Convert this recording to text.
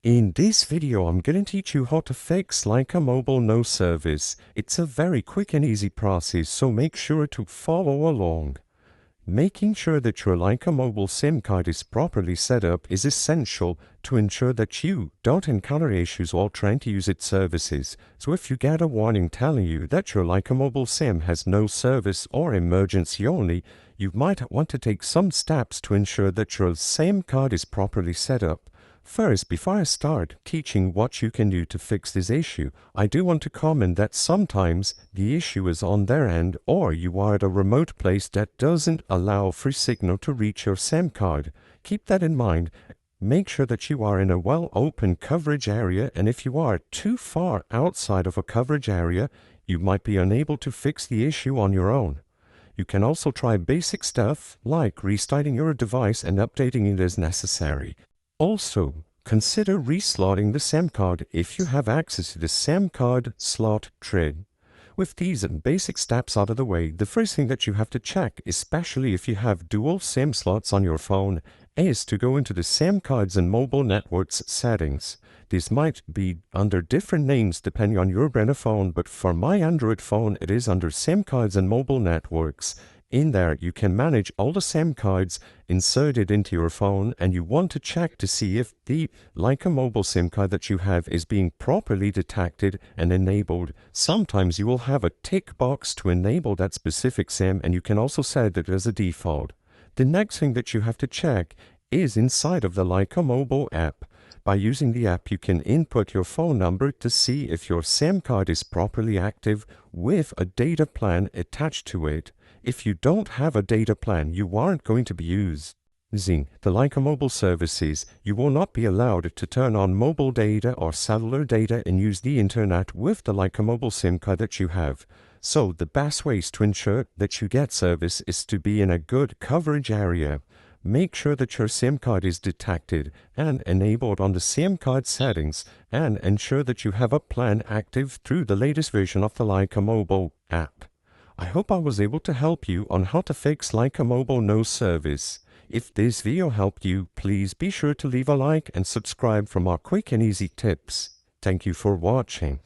In this video, I'm going to teach you how to fix Lycamobile no service. It's a very quick and easy process, so make sure to follow along. Making sure that your Lycamobile SIM card is properly set up is essential to ensure that you don't encounter issues while trying to use its services. So if you get a warning telling you that your Lycamobile SIM has no service or emergency only, you might want to take some steps to ensure that your SIM card is properly set up. First, before I start teaching what you can do to fix this issue, I do want to comment that sometimes the issue is on their end, or you are at a remote place that doesn't allow free signal to reach your SIM card. Keep that in mind. Make sure that you are in a well-open coverage area, and if you are too far outside of a coverage area, you might be unable to fix the issue on your own. You can also try basic stuff like restarting your device and updating it as necessary. Also, consider reslotting the SIM card if you have access to the SIM card slot tray. With these basic steps out of the way, the first thing that you have to check, especially if you have dual SIM slots on your phone, is to go into the SIM cards and mobile networks settings. These might be under different names depending on your brand of phone, but for my Android phone, it is under SIM cards and mobile networks. In there, you can manage all the SIM cards inserted into your phone, and you want to check to see if the Lycamobile SIM card that you have is being properly detected and enabled. Sometimes you will have a tick box to enable that specific SIM, and you can also set it as a default. The next thing that you have to check is inside of the Lycamobile app. By using the app, you can input your phone number to see if your SIM card is properly active with a data plan attached to it. If you don't have a data plan, you aren't going to be using the Lycamobile services. You will not be allowed to turn on mobile data or cellular data and use the internet with the Lycamobile SIM card that you have. So the best ways to ensure that you get service is to be in a good coverage area. Make sure that your SIM card is detected and enabled on the SIM card settings, and ensure that you have a plan active through the latest version of the Lycamobile app. I hope I was able to help you on how to fix Lycamobile no service. If this video helped you, please be sure to leave a like and subscribe for more quick and easy tips. Thank you for watching.